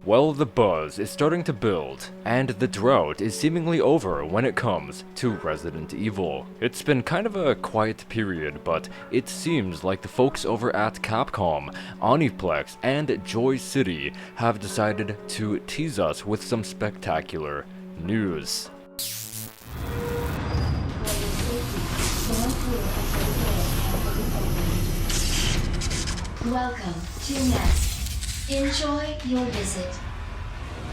Well, the buzz is starting to build, and the drought is seemingly over when it comes to Resident Evil. It's been kind of a quiet period, but it seems like the folks over at Capcom, Aniplex and Joycity have decided to tease us with some spectacular news. Welcome to Nest. Enjoy your visit.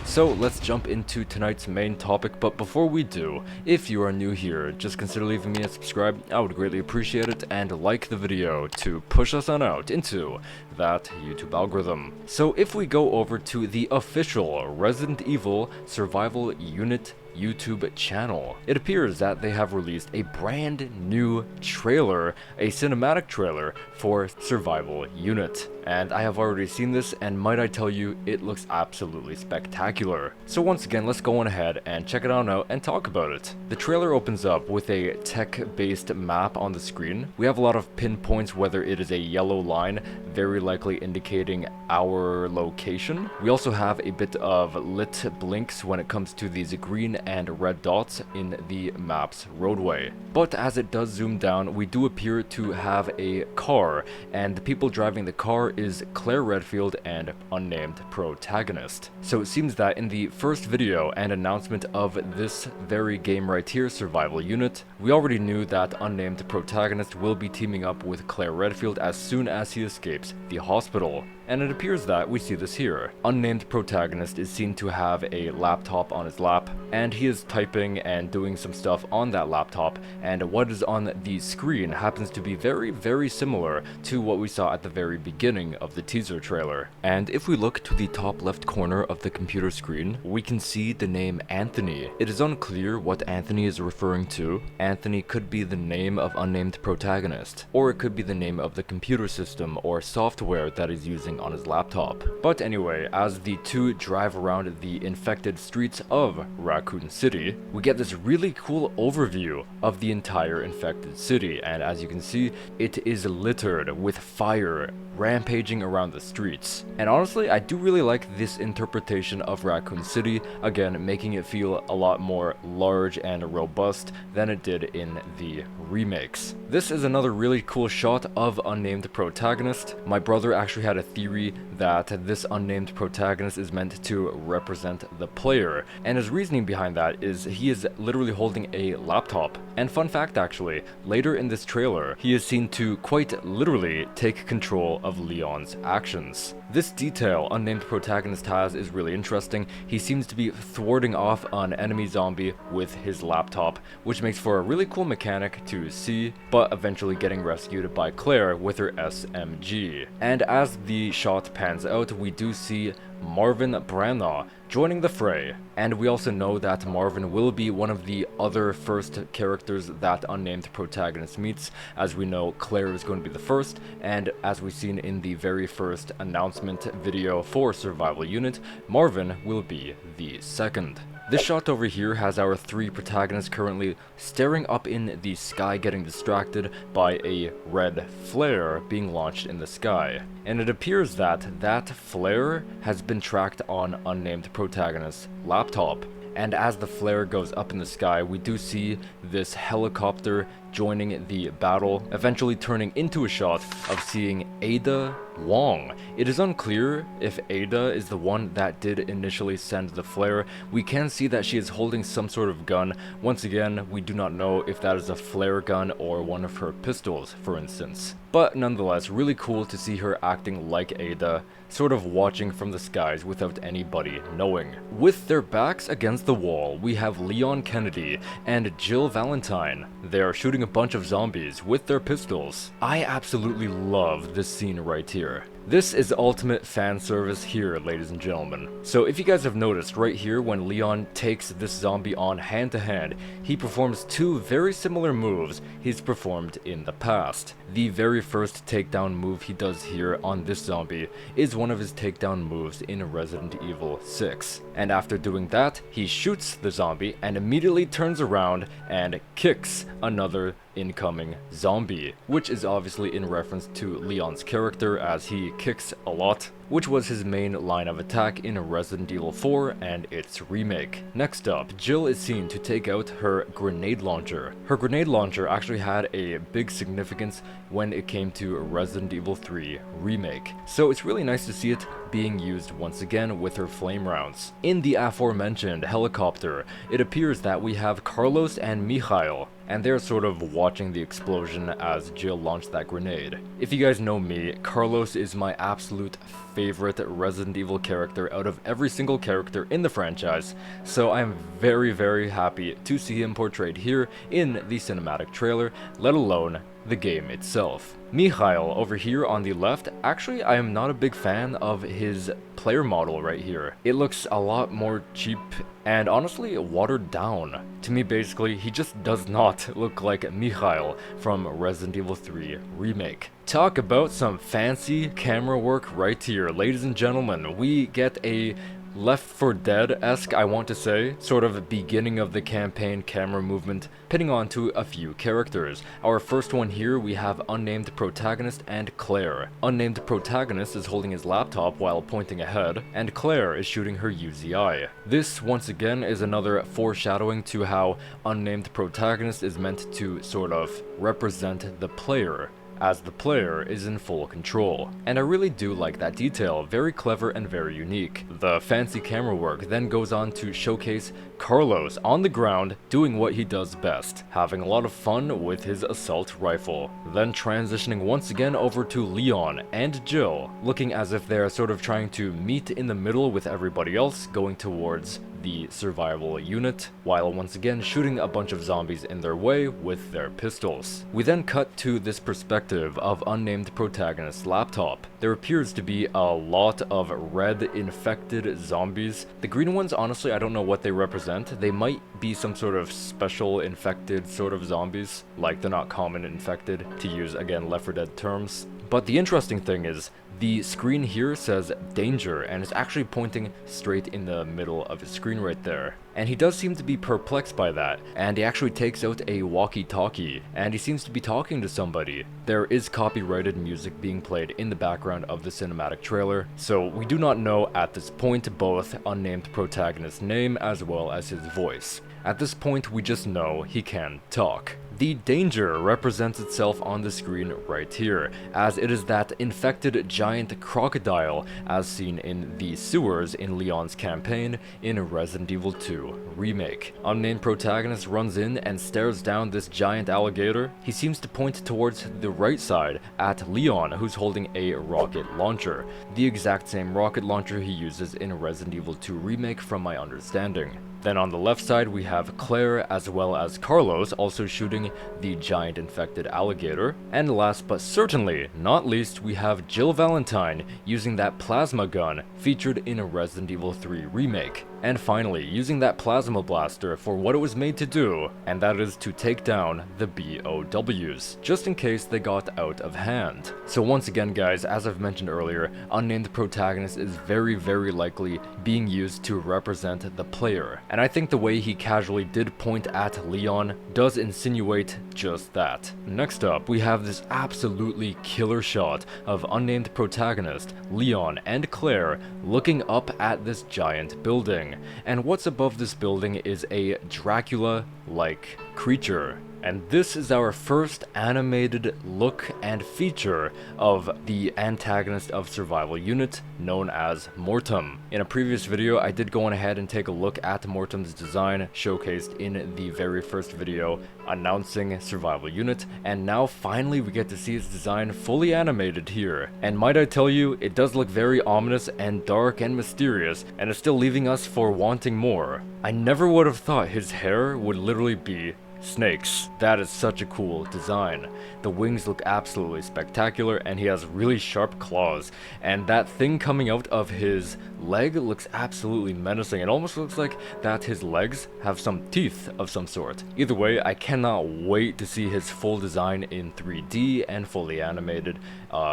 So let's jump into tonight's main topic, but before we do, if you are new here, just consider leaving me a subscribe. I would greatly appreciate it, and like the video to push us on out into that YouTube algorithm. So if we go over to the official Resident Evil Survival Unit YouTube channel, it appears that they have released a brand new trailer, a cinematic trailer for Survival Unit. And I have already seen this, and might I tell you, it looks absolutely spectacular. So once again, let's go on ahead and check it out now and talk about it. The trailer opens up with a tech-based map on the screen. We have a lot of pinpoints, whether it is a yellow line, very likely indicating our location. We also have a bit of lit blinks when it comes to these green and red dots in the map's roadway. But as it does zoom down, we do appear to have a car, and the people driving the car is Claire Redfield and unnamed Protagonist. So it seems that in the first video and announcement of this very game right here, Survival Unit, we already knew that unnamed Protagonist will be teaming up with Claire Redfield as soon as he escapes the hospital. And it appears that we see this here. Unnamed Protagonist is seen to have a laptop on his lap, and he is typing and doing some stuff on that laptop, and what is on the screen happens to be very similar to what we saw at the very beginning of the teaser trailer. And if we look to the top left corner of the computer screen, we can see the name Anthony. It is unclear what Anthony is referring to. Anthony could be the name of unnamed Protagonist, or it could be the name of the computer system or software that he's using on his laptop. But anyway, as the two drive around the infected streets of Raccoon City, we get this really cool overview of the entire infected city, and as you can see, it is littered with fire rampaging around the streets. And honestly, I do really like this interpretation of Raccoon City, again making it feel a lot more large and robust than it did in the remakes. This is another really cool shot of unnamed Protagonist. My brother actually had a theory that this unnamed Protagonist is meant to represent the player, and his reasoning behind that is he is literally holding a laptop. And fun fact actually, later in this trailer, he is seen to quite literally take control of Leon's actions. This detail unnamed Protagonist has is really interesting. He seems to be thwarting off an enemy zombie with his laptop, which makes for a really cool mechanic to see, but eventually getting rescued by Claire with her SMG. And as the shot pans out, we do see Marvin Branagh joining the fray, and we also know that Marvin will be one of the other first characters that unnamed Protagonist meets. As we know, Claire is going to be the first, and as we've seen in the very first announcement video for Survival Unit, Marvin will be the second. This shot over here has our three protagonists currently staring up in the sky, getting distracted by a red flare being launched in the sky. And it appears that that flare has been tracked on unnamed Protagonist's laptop. And as the flare goes up in the sky, we do see this helicopter joining the battle, eventually turning into a shot of seeing Ada Wong. It is unclear if Ada is the one that did initially send the flare. We can see that she is holding some sort of gun. Once again, we do not know if that is a flare gun or one of her pistols, for instance. But nonetheless, really cool to see her acting like Ada, sort of watching from the skies without anybody knowing. With their backs against the wall, we have Leon Kennedy and Jill Valentine. They are shooting a bunch of zombies with their pistols. I absolutely love this scene right here. This is ultimate fan service here, ladies and gentlemen. So if you guys have noticed right here, when Leon takes this zombie on hand to hand, he performs two very similar moves he's performed in the past. The very first takedown move he does here on this zombie is one of his takedown moves in Resident Evil 6. And after doing that, he shoots the zombie and immediately turns around and kicks another incoming zombie, which is obviously in reference to Leon's character, as he kicks a lot. which was his main line of attack in Resident Evil 4 and its remake. Next up, Jill is seen to take out her grenade launcher. Her grenade launcher actually had a big significance when it came to Resident Evil 3 remake, so it's really nice to see it being used once again with her flame rounds. In the aforementioned helicopter, it appears that we have Carlos and Mikhail, and they're sort of watching the explosion as Jill launched that grenade. If you guys know me, Carlos is my absolute favorite Resident Evil character out of every single character in the franchise, so I'm very happy to see him portrayed here in the cinematic trailer, let alone the game itself. Mikhail over here on the left, actually I am not a big fan of his player model right here. It looks a lot more cheap and honestly watered down. To me basically, he just does not look like Mikhail from Resident Evil 3 Remake. Talk about some fancy camera work right here, ladies and gentlemen. We get a Left 4 Dead-esque, I want to say, sort of beginning of the campaign camera movement, pitting onto a few characters. Our first one here, we have unnamed Protagonist and Claire. Unnamed Protagonist is holding his laptop while pointing ahead, and Claire is shooting her UZI. This, once again, is another foreshadowing to how unnamed Protagonist is meant to sort of represent the player, as the player is in full control. And I really do like that detail, very clever and very unique. The fancy camera work then goes on to showcase Carlos on the ground doing what he does best, having a lot of fun with his assault rifle. Then transitioning once again over to Leon and Jill, looking as if they're sort of trying to meet in the middle with everybody else going towards the survival unit, while once again shooting a bunch of zombies in their way with their pistols. We then cut to this perspective of unnamed Protagonist's laptop. There appears to be a lot of red infected zombies. The green ones, honestly, I don't know what they represent. They might be some sort of special infected sort of zombies, like they're not common infected, to use again Left 4 Dead terms. But the interesting thing is, the screen here says danger, and it's actually pointing straight in the middle of his screen right there. And he does seem to be perplexed by that, and he actually takes out a walkie-talkie, and he seems to be talking to somebody. There is copyrighted music being played in the background of the cinematic trailer, so we do not know at this point both unnamed protagonist's name as well as his voice. At this point, we just know he can talk. The danger represents itself on the screen right here, as it is that infected giant crocodile as seen in the sewers in Leon's campaign in Resident Evil 2 Remake. Unnamed protagonist runs in and stares down this giant alligator. He seems to point towards the right side at Leon, who's holding a rocket launcher, the exact same rocket launcher he uses in Resident Evil 2 Remake from my understanding. Then on the left side we have Claire as well as Carlos also shooting the giant infected alligator. And last but certainly not least, we have Jill Valentine using that plasma gun featured in a Resident Evil 3 Remake. And finally, using that plasma blaster for what it was made to do, and that is to take down the BOWs, just in case they got out of hand. So once again guys, as I've mentioned earlier, unnamed protagonist is very likely being used to represent the player. And I think the way he casually did point at Leon does insinuate just that. Next up, we have this absolutely killer shot of unnamed protagonist, Leon and Claire looking up at this giant building. And what's above this building is a Dracula-like creature. And this is our first animated look and feature of the antagonist of survival unit known as Mortem. In a previous video, I did go on ahead and take a look at Mortem's design showcased in the very first video announcing survival unit, and now finally we get to see its design fully animated here. And might I tell you, it does look very ominous and dark and mysterious, and is still leaving us for wanting more. I never would have thought his hair would literally be snakes. That is such a cool design. The wings look absolutely spectacular, and he has really sharp claws, and that thing coming out of his leg looks absolutely menacing. It almost looks like that his legs have some teeth of some sort. Either way, I cannot wait to see his full design in 3D and fully animated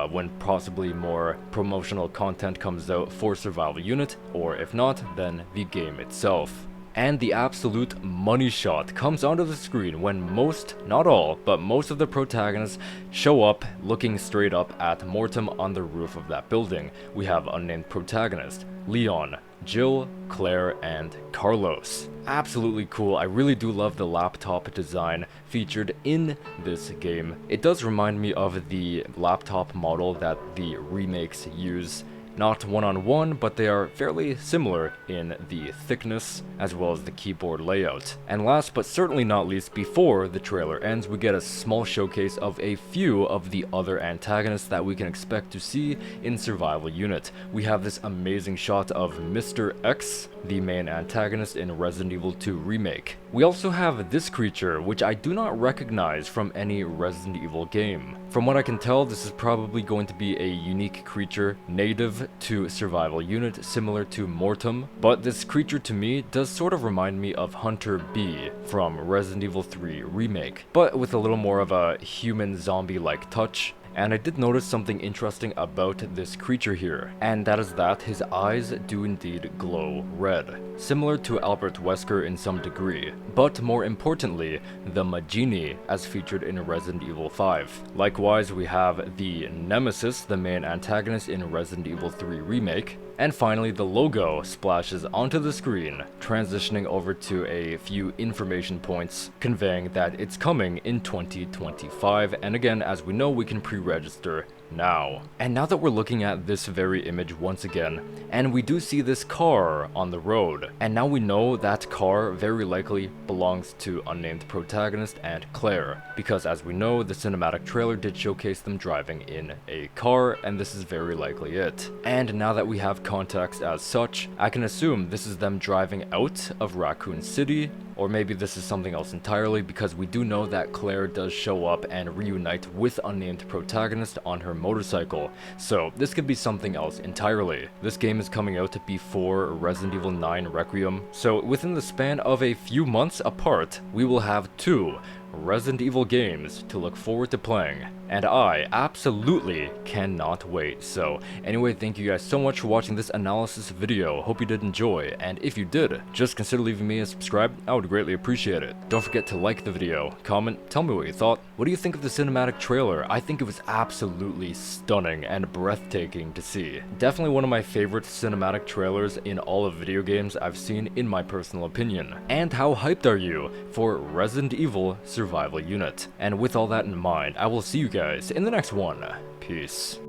when possibly more promotional content comes out for survival unit, or if not, then the game itself. And the absolute money shot comes onto the screen when most, not all, but most of the protagonists show up looking straight up at Mortem on the roof of that building. We have unnamed protagonist, Leon, Jill, Claire, and Carlos. Absolutely cool. I really do love the laptop design featured in this game. It does remind me of the laptop model that the remakes use. Not one-on-one, but they are fairly similar in the thickness as well as the keyboard layout. And last but certainly not least, before the trailer ends, we get a small showcase of a few of the other antagonists that we can expect to see in Survival Unit. We have this amazing shot of Mr. X, the main antagonist in Resident Evil 2 Remake. We also have this creature, which I do not recognize from any Resident Evil game. From what I can tell, this is probably going to be a unique creature native to Survival Unit, similar to Mortem, but this creature to me does sort of remind me of Hunter B from Resident Evil 3 Remake, but with a little more of a human zombie-like touch. And I did notice something interesting about this creature here, and that is that his eyes do indeed glow red, similar to Albert Wesker in some degree, but more importantly, the Magini as featured in Resident Evil 5. Likewise, we have the Nemesis, the main antagonist in Resident Evil 3 Remake, and finally the logo splashes onto the screen, transitioning over to a few information points conveying that it's coming in 2025, and again, as we know, we can pre-register now. And now that we're looking at this very image once again, and we do see this car on the road, and now we know that car very likely belongs to unnamed protagonist and Claire, because as we know, the cinematic trailer did showcase them driving in a car, and this is very likely it. And now that we have context as such, I can assume this is them driving out of Raccoon City, or maybe this is something else entirely, because we do know that Claire does show up and reunite with unnamed protagonist on her motorcycle, so this could be something else entirely. This game is coming out before Resident Evil 9 Requiem, so within the span of a few months apart, we will have 2 Resident Evil games to look forward to playing, and I absolutely cannot wait. So anyway, thank you guys so much for watching this analysis video. Hope you did enjoy, and if you did, just consider leaving me a subscribe. I would greatly appreciate it. Don't forget to like the video, comment, tell me what you thought. What do you think of the cinematic trailer? I think it was absolutely stunning and breathtaking to see. Definitely one of my favorite cinematic trailers in all of video games I've seen, in my personal opinion. And how hyped are you for Resident Evil Survival Unit? And with all that in mind, I will see you guys in the next one. Peace.